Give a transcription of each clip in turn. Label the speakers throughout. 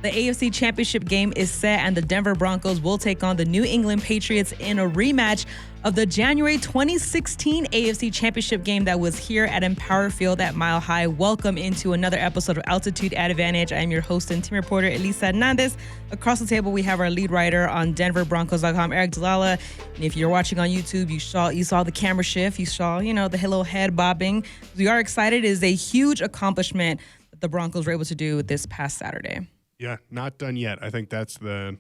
Speaker 1: The AFC Championship Game is set, and the Denver Broncos will take on the New England Patriots in a rematch of the January 2016 AFC Championship Game that was here at Empower Field at Mile High. Welcome into another episode of Altitude Advantage. I'm your host and team reporter, Elisa Hernandez. Across the table, we have our lead writer on DenverBroncos.com, Aric DiLalla. And if you're watching on YouTube, you saw the camera shift. You saw, the little head bobbing. We are excited. It is a huge accomplishment that the Broncos were able to do this past Saturday.
Speaker 2: Yeah, not done yet. I think that's the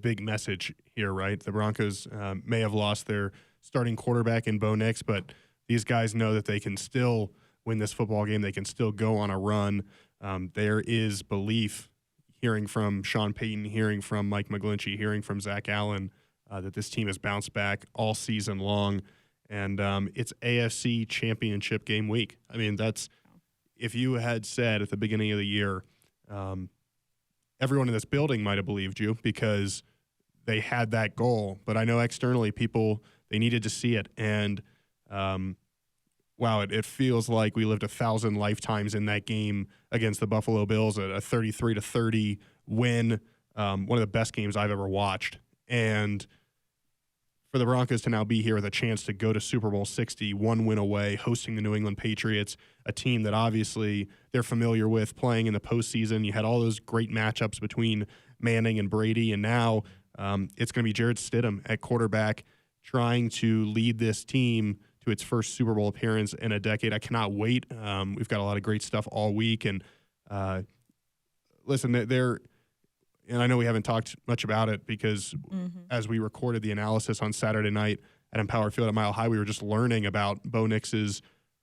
Speaker 2: big message here, right? The Broncos may have lost their starting quarterback in Bo Nix, but these guys know that they can still win this football game. They can still go on a run. There is belief, hearing from Sean Payton, hearing from Mike McGlinchey, hearing from Zach Allen, that this team has bounced back all season long. And it's AFC Championship Game week. I mean, if you had said at the beginning of the year, everyone in this building might have believed you because they had that goal. But I know externally people, they needed to see it. And, wow, it feels like we lived 1,000 lifetimes in that game against the Buffalo Bills, a 33-30 win, one of the best games I've ever watched. And for the Broncos to now be here with a chance to go to Super Bowl 60, one win away, hosting the New England Patriots, a team that obviously they're familiar with playing in the postseason. You had all those great matchups between Manning and Brady, and now it's going to be Jarrett Stidham at quarterback trying to lead this team to its first Super Bowl appearance in a decade. I cannot wait. We've got a lot of great stuff all week. And listen, and I know we haven't talked much about it because as we recorded the analysis on Saturday night at Empower Field at Mile High, we were just learning about Bo Nix's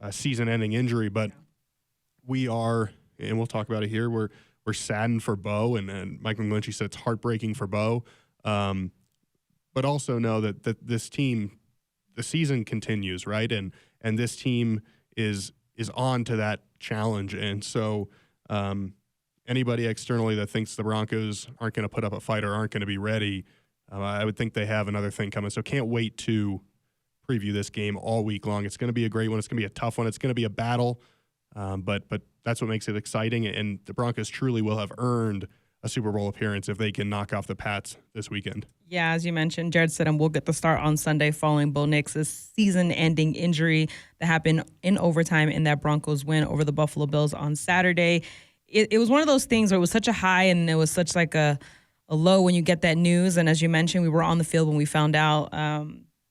Speaker 2: season-ending injury. But we are, and we'll talk about it here, we're saddened for Bo, and Mike McGlinchey said it's heartbreaking for Bo. But also know that this team, the season continues, right? And this team is on to that challenge. And so anybody externally that thinks the Broncos aren't going to put up a fight or aren't going to be ready, I would think they have another thing coming. So can't wait to preview this game all week long. It's going to be a great one. It's going to be a tough one. It's going to be a battle, but that's what makes it exciting. And the Broncos truly will have earned a Super Bowl appearance if they can knock off the Pats this weekend.
Speaker 1: Yeah, as you mentioned, Jarrett Stidham will get the start on Sunday following Bo Nix's season-ending injury that happened in overtime in that Broncos win over the Buffalo Bills on Saturday. It was one of those things where it was such a high and it was such like a low when you get that news. And as you mentioned, we were on the field when we found out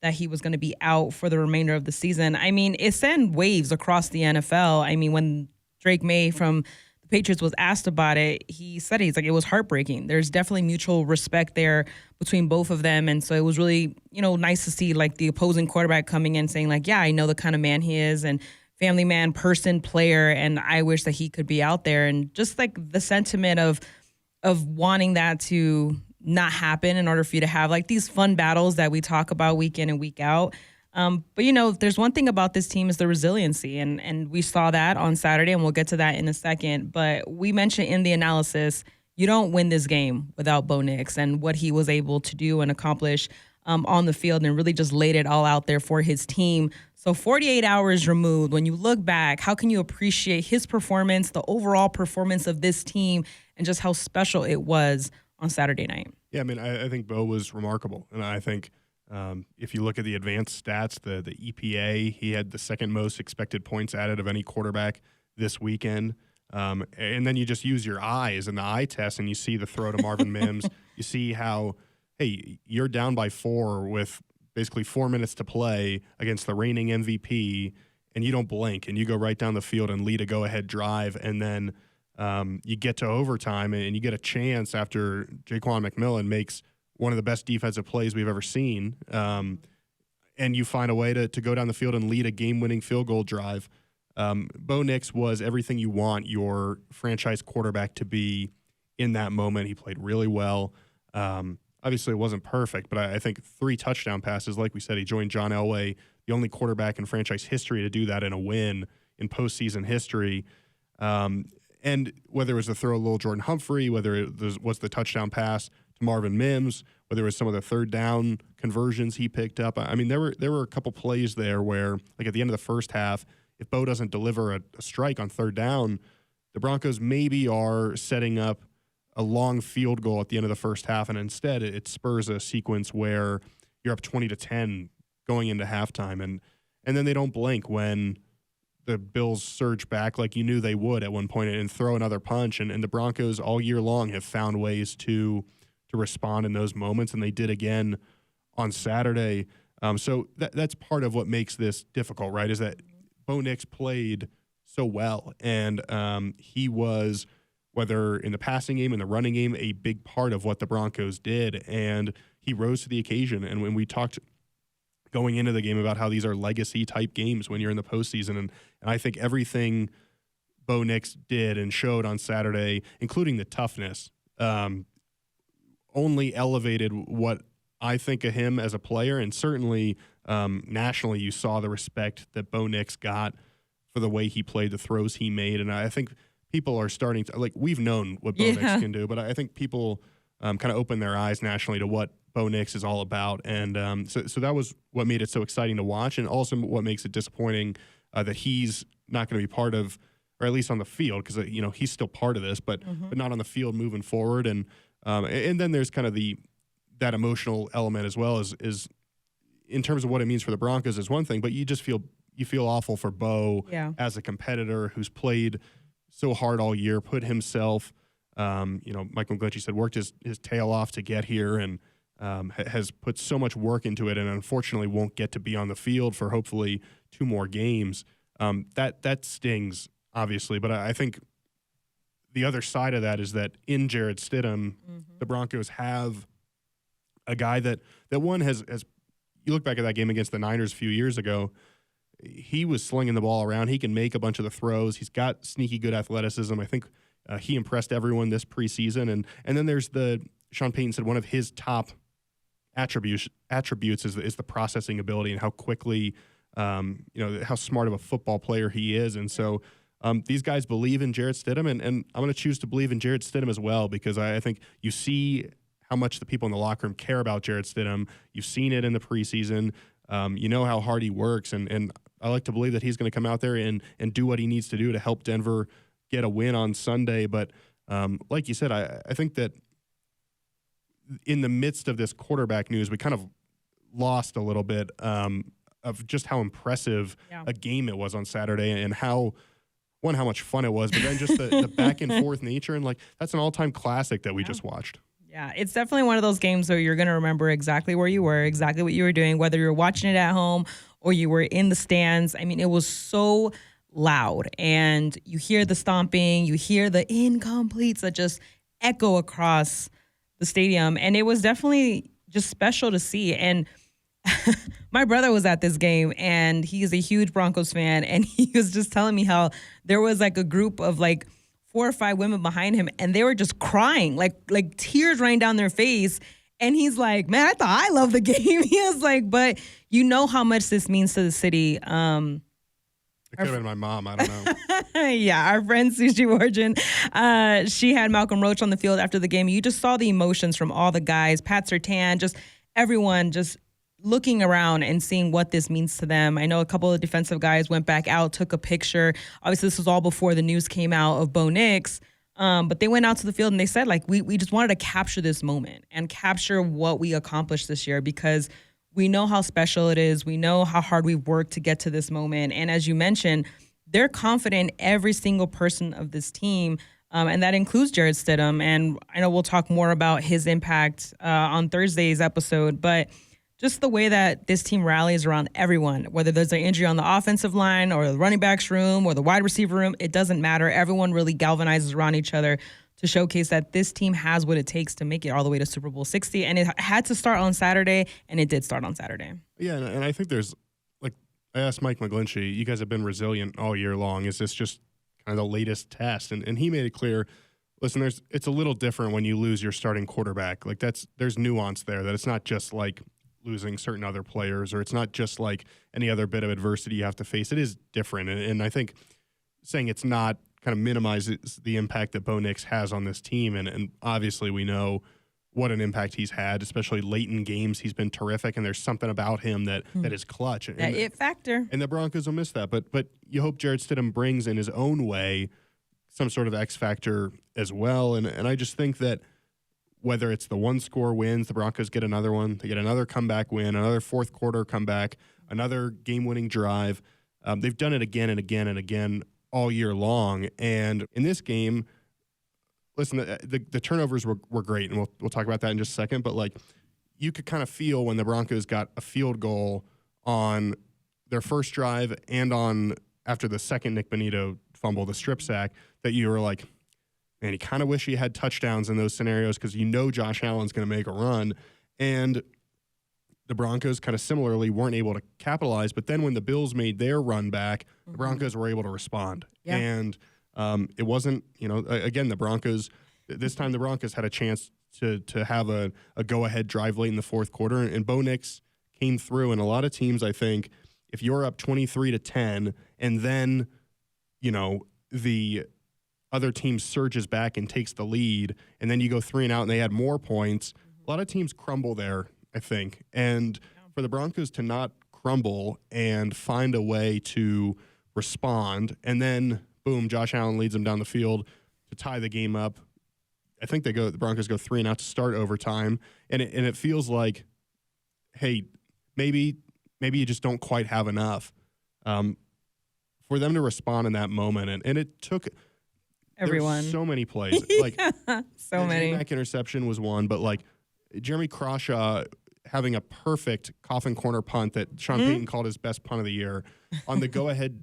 Speaker 1: that he was going to be out for the remainder of the season. I mean, it sent waves across the NFL. I mean, when Drake May from the Patriots was asked about it, he said it was heartbreaking. There's definitely mutual respect there between both of them. And so it was really, nice to see like the opposing quarterback coming in saying like, yeah, I know the kind of man he is and family man, person, player, and I wish that he could be out there. And just like the sentiment of wanting that to not happen in order for you to have like these fun battles that we talk about week in and week out. But there's one thing about this team is the resiliency, and we saw that on Saturday, and we'll get to that in a second. But we mentioned in the analysis, you don't win this game without Bo Nix and what he was able to do and accomplish on the field, and really just laid it all out there for his team. So 48 hours removed, when you look back, how can you appreciate his performance, the overall performance of this team, and just how special it was on Saturday night?
Speaker 2: Yeah, I mean, I think Bo was remarkable. And I think if you look at the advanced stats, the EPA, he had the second most expected points added of any quarterback this weekend. And then you just use your eyes and the eye test, and you see the throw to Marvin Mims. You see how, hey, you're down by 4 with basically 4 minutes to play against the reigning MVP, and you don't blink, and you go right down the field and lead a go-ahead drive, and then you get to overtime, and you get a chance after Jaquan McMillan makes one of the best defensive plays we've ever seen, and you find a way to go down the field and lead a game-winning field goal drive. Bo Nix was everything you want your franchise quarterback to be in that moment. He played really well. Obviously, it wasn't perfect, but I think 3 touchdown passes. Like we said, he joined John Elway, the only quarterback in franchise history to do that in a win in postseason history. And whether it was the throw to Lil Jordan Humphrey, whether it was the touchdown pass to Marvin Mims, whether it was some of the third down conversions he picked up. I mean, there were a couple plays there where, like at the end of the first half, if Bo doesn't deliver a strike on third down, the Broncos maybe are setting up a long field goal at the end of the first half, and instead it spurs a sequence where you're up 20-10 going into halftime, and then they don't blink when the Bills surge back like you knew they would at one point and throw another punch, and the Broncos all year long have found ways to respond in those moments, and they did again on Saturday. So that's part of what makes this difficult, right, is that Bo Nix played so well, and he was, whether in the passing game, in the running game, a big part of what the Broncos did, and he rose to the occasion. And when we talked going into the game about how these are legacy-type games when you're in the postseason, and I think everything Bo Nix did and showed on Saturday, including the toughness, only elevated what I think of him as a player, and certainly nationally you saw the respect that Bo Nix got for the way he played, the throws he made, and I think people are starting to, like, we've known what Bo Nix can do, but I think people kind of open their eyes nationally to what Bo Nix is all about, and so that was what made it so exciting to watch, and also what makes it disappointing that he's not going to be part of, or at least on the field, because he's still part of this, but not on the field moving forward, and then there's kind of that emotional element as well, is in terms of what it means for the Broncos is one thing, but you feel awful for Bo as a competitor who's played so hard all year, put himself, Mike McGlinchey said, worked his tail off to get here, and has put so much work into it, and unfortunately won't get to be on the field for hopefully 2 more games. That stings, obviously, but I think the other side of that is that in Jarrett Stidham, the Broncos have a guy that one has you look back at that game against the Niners a few years ago, he was slinging the ball around. He can make a bunch of the throws. He's got sneaky good athleticism. I think he impressed everyone this preseason. And then there's Sean Payton said one of his top attributes is the processing ability and how quickly, how smart of a football player he is. And so these guys believe in Jarrett Stidham, and I'm going to choose to believe in Jarrett Stidham as well, because I think you see how much the people in the locker room care about Jarrett Stidham. You've seen it in the preseason. You know how hard he works, and I like to believe that he's going to come out there and do what he needs to do to help Denver get a win on Sunday. But like you said, I think that in the midst of this quarterback news, we kind of lost a little bit of just how impressive a game it was on Saturday, and how much fun it was, but then just the back and forth nature, and like that's an all-time classic that we just watched.
Speaker 1: Yeah, it's definitely one of those games where you're going to remember exactly where you were, exactly what you were doing, whether you're watching it at home or you were in the stands. I mean, it was so loud, and you hear the stomping, you hear the incompletes that just echo across the stadium, and it was definitely just special to see. And my brother was at this game, and he's a huge Broncos fan, and he was just telling me how there was like a group of like 4 or 5 women behind him, and they were just crying, like tears running down their face. And he's like, man, I thought I loved the game. He was like, but you know how much this means to the city.
Speaker 2: It could have been my mom. I don't know.
Speaker 1: Yeah, our friend Sushi Origin, she had Malcolm Roach on the field after the game. You just saw the emotions from all the guys, Pat Surtain, just everyone just looking around and seeing what this means to them. I know a couple of defensive guys went back out, took a picture. Obviously, this was all before the news came out of Bo Nix. But they went out to the field and they said, like, we just wanted to capture this moment and capture what we accomplished this year, because we know how special it is. We know how hard we've worked to get to this moment. And as you mentioned, they're confident in every single person of this team, and that includes Jarrett Stidham. And I know we'll talk more about his impact on Thursday's episode, but just the way that this team rallies around everyone, whether there's an injury on the offensive line or the running backs room or the wide receiver room, it doesn't matter. Everyone really galvanizes around each other to showcase that this team has what it takes to make it all the way to Super Bowl 60. And it had to start on Saturday, and it did start on Saturday.
Speaker 2: Yeah, and I think there's, like, I asked Mike McGlinchey, you guys have been resilient all year long. Is this just kind of the latest test? And he made it clear, listen, it's a little different when you lose your starting quarterback. Like, there's nuance there, that it's not just like losing certain other players, or it's not just like any other bit of adversity you have to face. It is different. And I think saying it's not kind of minimizes the impact that Bo Nix has on this team. And obviously we know what an impact he's had, especially late in games. He's been terrific, and there's something about him that is clutch.
Speaker 1: That it factor.
Speaker 2: And the Broncos will miss that. But you hope Jarrett Stidham brings in his own way some sort of X factor as well. And I just think that whether it's the one-score wins, the Broncos get another one, they get another comeback win, another fourth quarter comeback, another game-winning drive. They've done it again and again and again all year long. And in this game, listen, the turnovers were great, and we'll talk about that in just a second. But, like, you could kind of feel when the Broncos got a field goal on their first drive and on after the second Nick Bonito fumble, the strip sack, that you were like, man, you kind of wish you had touchdowns in those scenarios because you know Josh Allen's going to make a run. And the Broncos kind of similarly weren't able to capitalize. But then when the Bills made their run back, the Broncos were able to respond. Yeah. And it wasn't, again, the Broncos, this time the Broncos had a chance to have a go-ahead drive late in the fourth quarter. And Bo Nix came through. And a lot of teams, I think, if you're up 23-10 and then, the other team surges back and takes the lead, and then you go 3 and out and they add more points, a lot of teams crumble there, I think. And for the Broncos to not crumble and find a way to respond, and then, boom, Josh Allen leads them down the field to tie the game up. I think the Broncos go 3 and out to start overtime, and it feels like, hey, maybe you just don't quite have enough for them to respond in that moment. And it took
Speaker 1: everyone
Speaker 2: so many plays. Like
Speaker 1: so many.
Speaker 2: The interception was one, but like Jeremy Crawshaw having a perfect coffin corner punt that Sean Payton called his best punt of the year on the go-ahead,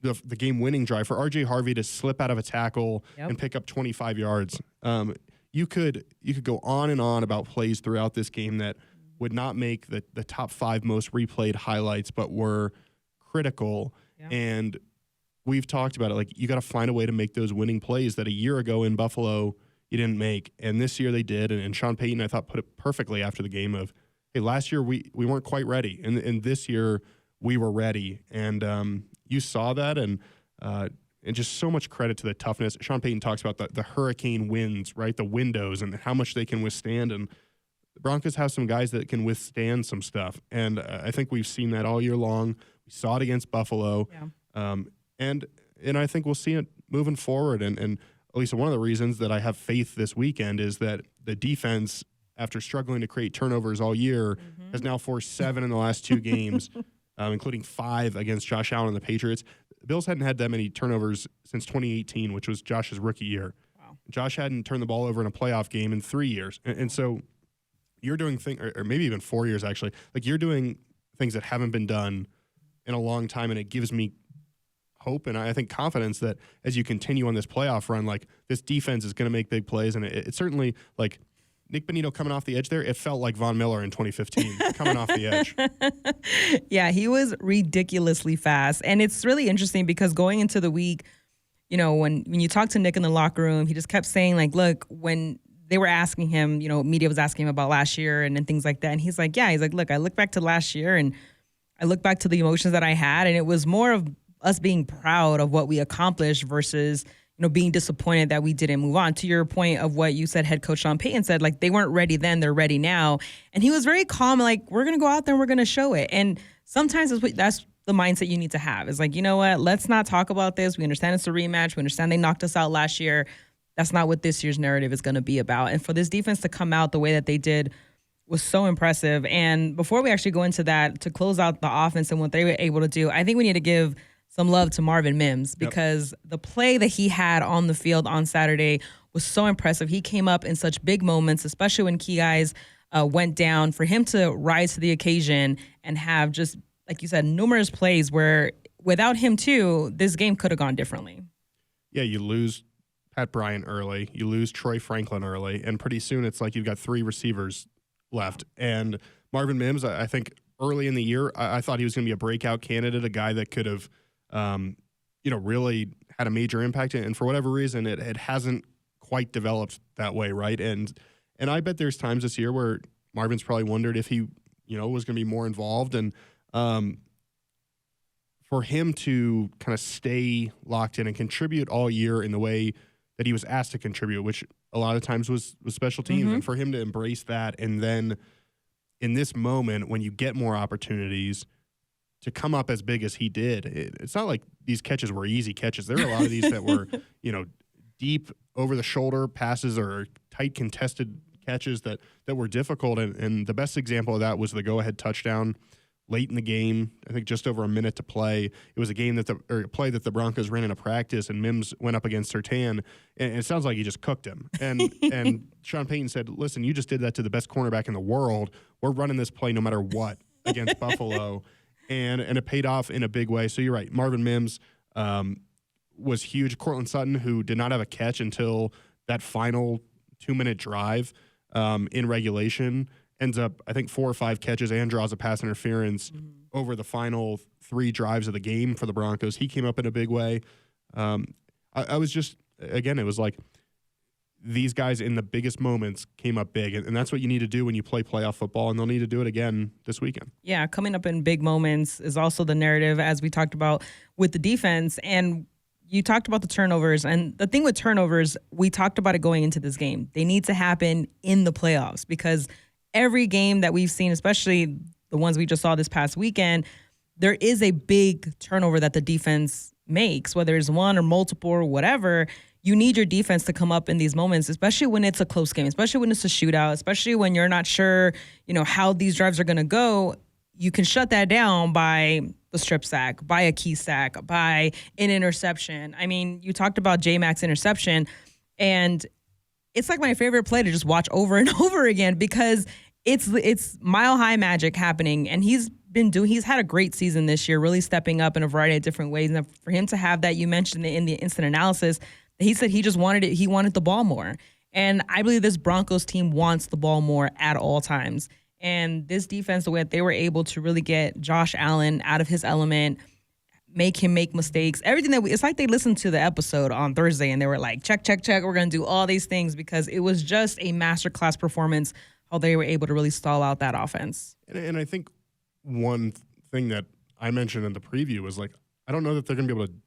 Speaker 2: the game-winning drive for R.J. Harvey to slip out of a tackle and pick up 25 yards. You could go on and on about plays throughout this game that would not make the top 5 most replayed highlights, but were critical. Yeah. And we've talked about it. Like, you got to find a way to make those winning plays that a year ago in Buffalo you didn't make. And this year they did. And Sean Payton, I thought, put it perfectly after the game of, hey, last year we weren't quite ready. And this year we were ready. And you saw that. And just so much credit to the toughness. Sean Payton talks about the hurricane winds, right? The windows and how much they can withstand. And the Broncos have some guys that can withstand some stuff. And I think we've seen that all year long. We saw it against Buffalo. Yeah. And I think we'll see it moving forward. And Elisa, one of the reasons that I have faith this weekend is that the defense, after struggling to create turnovers all year, has now forced 7 in the last 2 games, including 5 against Josh Allen and the Patriots. The Bills hadn't had that many turnovers since 2018, which was Josh's rookie year. Wow. Josh hadn't turned the ball over in a playoff game in 3 years. And so you're doing things, or maybe even 4 years actually, like you're doing things that haven't been done in a long time, and it gives me hope and I think confidence that as you continue on this playoff run, like this defense is going to make big plays. And it certainly, like Nick Bonito coming off the edge there, it felt like Von Miller in 2015 coming off the edge.
Speaker 1: Yeah, he was ridiculously fast. And it's really interesting because going into the week, when you talk to Nick in the locker room, he just kept saying, like, look, when they were asking him, media was asking him about last year and things like that. And he's like, look, I look back to last year and I look back to the emotions that I had, and it was more of us being proud of what we accomplished versus, being disappointed that we didn't move on. To your point of what you said, head coach Sean Payton said, like, they weren't ready then, they're ready now. And he was very calm, like, we're going to go out there and we're going to show it. And sometimes that's the mindset you need to have. It's like, you know what, let's not talk about this. We understand it's a rematch. We understand they knocked us out last year. That's not what this year's narrative is going to be about. And for this defense to come out the way that they did was so impressive. And before we actually go into that, to close out the offense and what they were able to do, I think we need to give some love to Marvin Mims because the play that he had on the field on Saturday was so impressive. He came up in such big moments, especially when key guys went down, for him to rise to the occasion and have just, like you said, numerous plays where without him too, this game could have gone differently.
Speaker 2: Yeah, you lose Pat Bryant early, you lose Troy Franklin early, and pretty soon it's like you've got 3 receivers left. And Marvin Mims, I think early in the year, I thought he was going to be a breakout candidate, a guy that could have, really had a major impact. And for whatever reason, it hasn't quite developed that way, right? And I bet there's times this year where Marvin's probably wondered if he, was going to be more involved. And for him to kind of stay locked in and contribute all year in the way that he was asked to contribute, which a lot of times was special teams, and for him to embrace that, and then in this moment when you get more opportunities to come up as big as he did, it's not like these catches were easy catches. There were a lot of these that were, deep over the shoulder passes or tight contested catches that were difficult. And the best example of that was the go-ahead touchdown late in the game. I think just over a minute to play. It was a play that the Broncos ran in a practice, and Mims went up against Surtain, and it sounds like he just cooked him. And Sean Payton said, "Listen, you just did that to the best cornerback in the world. We're running this play no matter what against Buffalo," and it paid off in a big way. So you're right, Marvin Mims was huge. Cortland Sutton, who did not have a catch until that final 2-minute drive in regulation, ends up, I think, 4 or 5 catches and draws a pass interference over the final 3 drives of the game for the Broncos. He came up in a big way. I was just, again, it was like these guys in the biggest moments came up big, and that's what you need to do when you play playoff football, and they'll need to do it again this weekend.
Speaker 1: Yeah, coming up in big moments is also the narrative, as we talked about with the defense. And you talked about the turnovers, and the thing with turnovers, we talked about it going into this game. They need to happen in the playoffs, because every game that we've seen, especially the ones we just saw this past weekend, there is a big turnover that the defense makes, whether it's one or multiple or whatever. You need your defense to come up in these moments, especially when it's a close game, especially when it's a shootout, especially when you're not sure, how these drives are going to go. You can shut that down by the strip sack, by a key sack, by an interception. I mean, you talked about J-Mac's interception, and it's like my favorite play to just watch over and over again, because it's mile-high magic happening, and he's had a great season this year, really stepping up in a variety of different ways. And for him to have that, you mentioned in the instant analysis, he said he just wanted it. He wanted the ball more. And I believe this Broncos team wants the ball more at all times. And this defense, the way that they were able to really get Josh Allen out of his element, make him make mistakes, everything it's like they listened to the episode on Thursday and they were like, check, check, check. We're going to do all these things, because it was just a masterclass performance how they were able to really stall out that offense.
Speaker 2: And I think one thing that I mentioned in the preview was like, I don't know that they're going to be able to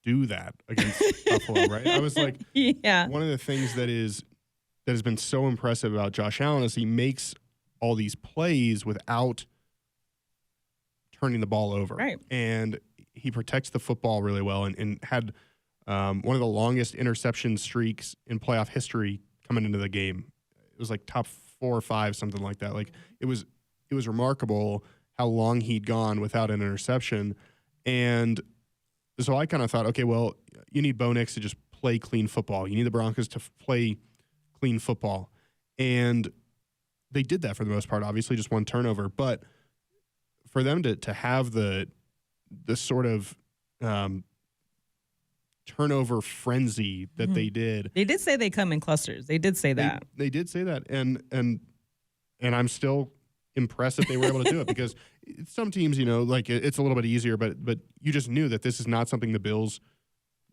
Speaker 2: do that against Buffalo, right? I was like,
Speaker 1: yeah.
Speaker 2: One of the things that has been so impressive about Josh Allen is he makes all these plays without turning the ball over.
Speaker 1: Right.
Speaker 2: And he protects the football really well, and had one of the longest interception streaks in playoff history coming into the game. It was like top 4 or 5, something like that. Like it was remarkable how long he'd gone without an interception. And so I kind of thought, okay, well, you need Bo Nix to just play clean football. You need the Broncos to play clean football. And they did that for the most part, obviously just 1 turnover. But for them to have the sort of turnover frenzy that they did.
Speaker 1: They did say they come in clusters. They did say that.
Speaker 2: They did say that. And I'm still impressed that they were able to do it, because some teams, like it's a little bit easier, but you just knew that this is not something the Bills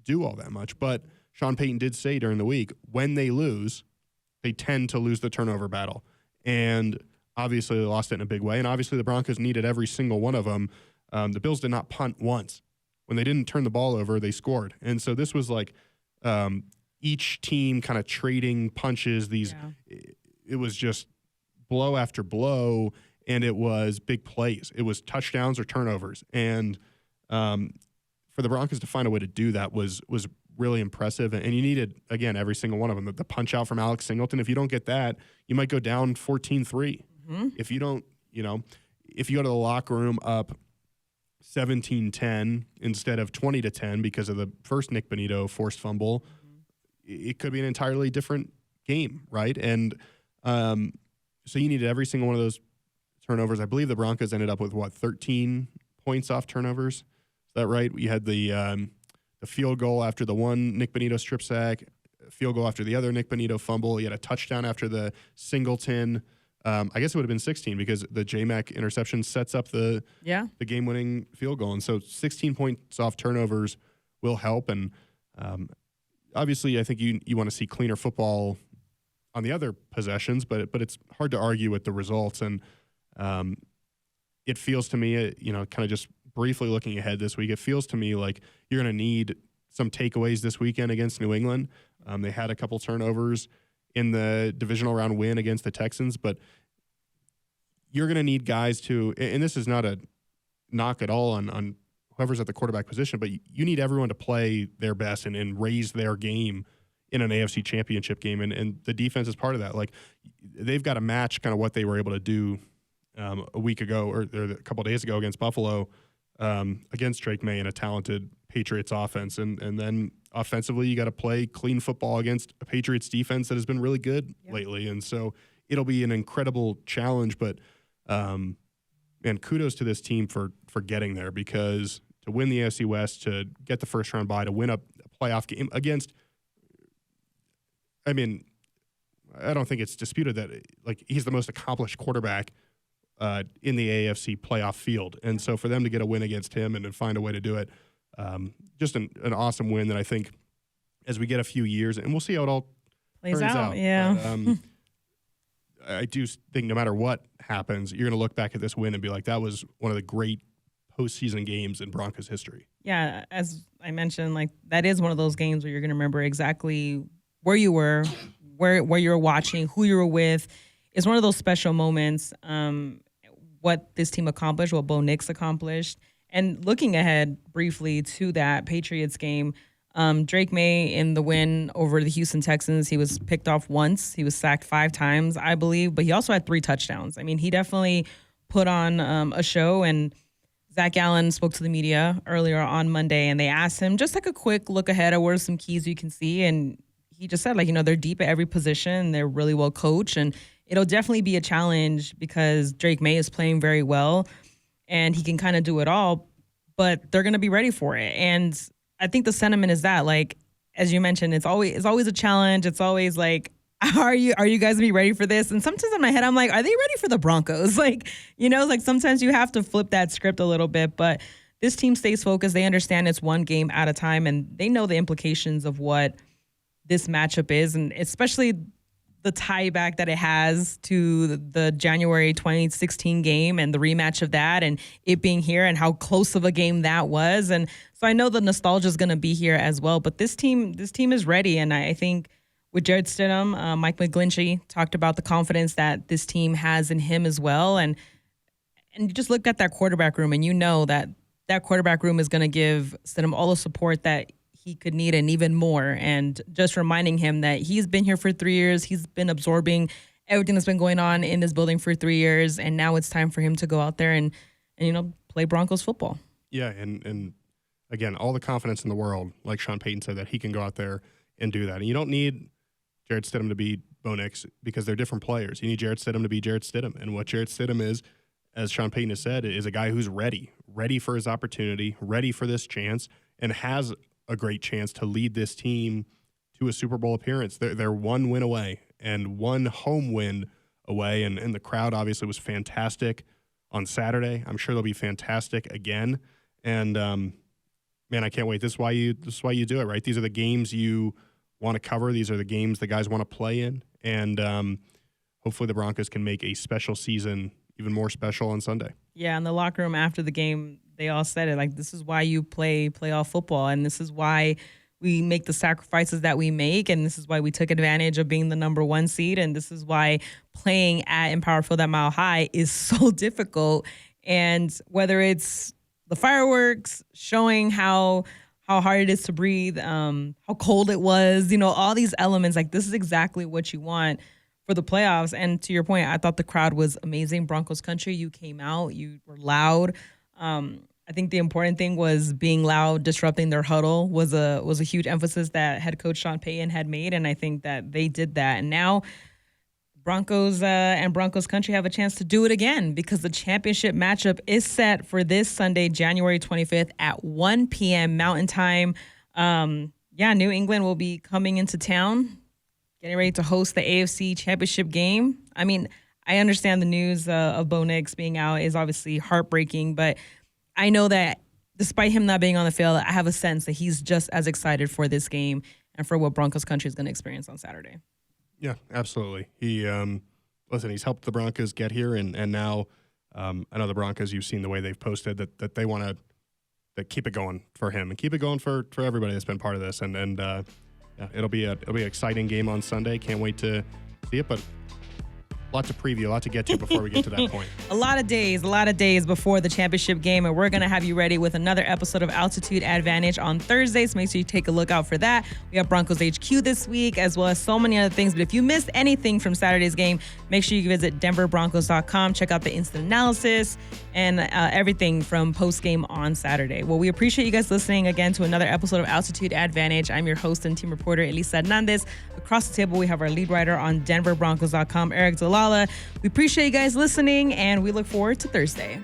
Speaker 2: do all that much. But Sean Payton did say during the week, when they lose, they tend to lose the turnover battle. And obviously they lost it in a big way. And obviously the Broncos needed every single one of them. The Bills did not punt once. When they didn't turn the ball over, they scored. And so this was like each team kind of trading punches. It was just blow after blow, and it was big plays. It was touchdowns or turnovers. And for the Broncos to find a way to do that was really impressive. And you needed, again, every single one of them. The punch out from Alex Singleton, if you don't get that, you might go down 14-3. Mm-hmm. If you don't, if you go to the locker room up 17-10 instead of 20-10 because of the first Nick Bonito forced fumble, it could be an entirely different game, right? And so you needed every single one of those turnovers. I believe the Broncos ended up with, 13 points off turnovers? Is that right? You had the field goal after the one Nick Bonito strip sack, field goal after the other Nick Bonito fumble. You had a touchdown after the Singleton. I guess it would have been 16 because the J-Mac interception sets up the game-winning field goal. And so 16 points off turnovers will help. And obviously I think you want to see cleaner football on the other possessions, but it's hard to argue with the results. And it feels to me, kind of just briefly looking ahead this week, it feels to me like you're going to need some takeaways this weekend against New England. They had a couple turnovers in the divisional round win against the Texans, but you're going to need guys to, and this is not a knock at all on whoever's at the quarterback position, but you need everyone to play their best and raise their game in an AFC Championship game, and the defense is part of that. Like, they've got to match kind of what they were able to do a week ago or a couple of days ago against Buffalo, against Drake May and a talented Patriots offense. And then offensively, you got to play clean football against a Patriots defense that has been really good lately. And so it'll be an incredible challenge. But, man, kudos to this team for getting there, because to win the AFC West, to get the first round bye, to win a playoff game against, I mean, I don't think it's disputed that, like, he's the most accomplished quarterback in the AFC playoff field. And so for them to get a win against him and to find a way to do it, just an awesome win that I think as we get a few years, and we'll see how it all
Speaker 1: plays
Speaker 2: turns
Speaker 1: out.
Speaker 2: out.
Speaker 1: Yeah.
Speaker 2: But, I do think no matter what happens, you're going to look back at this win and be like, that was one of the great postseason games in Broncos history.
Speaker 1: Yeah, as I mentioned, like, that is one of those games where you're going to remember exactly where you were, where you were watching, who you were with. It's one of those special moments, what this team accomplished, what Bo Nix accomplished. And looking ahead briefly to that Patriots game, Drake May in the win over the Houston Texans, he was picked off once. He was sacked 5 times, I believe, but he also had 3 touchdowns. I mean, he definitely put on a show. And Zach Allen spoke to the media earlier on Monday, and they asked him just like a quick look ahead at what are some keys you can see. And he just said, like, you know, they're deep at every position. They're really well coached, and it'll definitely be a challenge because Drake May is playing very well and he can kind of do it all, but they're going to be ready for it. And I think the sentiment is that, like, as you mentioned, it's always a challenge. It's always like, are you guys going to be ready for this? And sometimes in my head, I'm like, are they ready for the Broncos? Like, you know, like, sometimes you have to flip that script a little bit, but this team stays focused. They understand it's one game at a time, and they know the implications of what this matchup is, and especially the tie back that it has to the January 2016 game and the rematch of that, and it being here and how close of a game that was. And so I know the nostalgia is going to be here as well, but this team is ready. And I think with Jarrett Stidham, Mike McGlinchey talked about the confidence that this team has in him as well. And you just look at that quarterback room, and you know that quarterback room is going to give Stidham all the support that he could need and even more. And just reminding him that he's been here for 3 years. He's been absorbing everything that's been going on in this building for 3 years. And now it's time for him to go out there and you know, play Broncos football.
Speaker 2: Yeah. And again, all the confidence in the world, like Sean Payton said, that he can go out there and do that. And you don't need Jarrett Stidham to be Bo Nix because they're different players. You need Jarrett Stidham to be Jarrett Stidham. And what Jarrett Stidham is, as Sean Payton has said, is a guy who's ready for his opportunity, ready for this chance, and has a great chance to lead this team to a Super Bowl appearance. They're one win away and one home win away, and the crowd obviously was fantastic on Saturday. I'm sure they'll be fantastic again. And man, I can't wait. This is why you do it, right? These are the games you want to cover. These are the games the guys want to play in, and hopefully the Broncos can make a special season even more special on Sunday.
Speaker 1: Yeah, in the locker room after the game, they all said it, like, this is why you play playoff football, and this is why we make the sacrifices that we make, and this is why we took advantage of being the number 1 seed, and this is why playing at Empower Field at Mile High is so difficult. And whether it's the fireworks, showing how hard it is to breathe, how cold it was, you know, all these elements, like, this is exactly what you want for the playoffs. And to your point, I thought the crowd was amazing. Broncos country, you came out, you were loud. I think the important thing was being loud, disrupting their huddle was a huge emphasis that head coach Sean Payton had made, and I think that they did that. And now Broncos and Broncos country have a chance to do it again, because the championship matchup is set for this Sunday, January 25th at 1 p.m. Mountain Time. New England will be coming into town, getting ready to host the AFC Championship Game. I mean, I understand the news of Bo Nix being out is obviously heartbreaking, but I know that despite him not being on the field, I have a sense that he's just as excited for this game and for what Broncos country is going to experience on Saturday.
Speaker 2: Yeah, absolutely. He's helped the Broncos get here, and now I know the Broncos, you've seen the way they've posted that they want to keep it going for him and keep it going for everybody that's been part of this. And it'll be an exciting game on Sunday. Can't wait to see it, but lot to preview, a lot to get to before we get to that point.
Speaker 1: A lot of days before the championship game, and we're going to have you ready with another episode of Altitude Advantage on Thursday, so make sure you take a look out for that. We have Broncos HQ this week, as well as so many other things, but if you missed anything from Saturday's game, make sure you visit denverbroncos.com, check out the instant analysis, and everything from post-game on Saturday. Well, we appreciate you guys listening again to another episode of Altitude Advantage. I'm your host and team reporter, Elisa Hernandez. Across the table, we have our lead writer on denverbroncos.com, Aric DiLalla. We appreciate you guys listening, and we look forward to Thursday.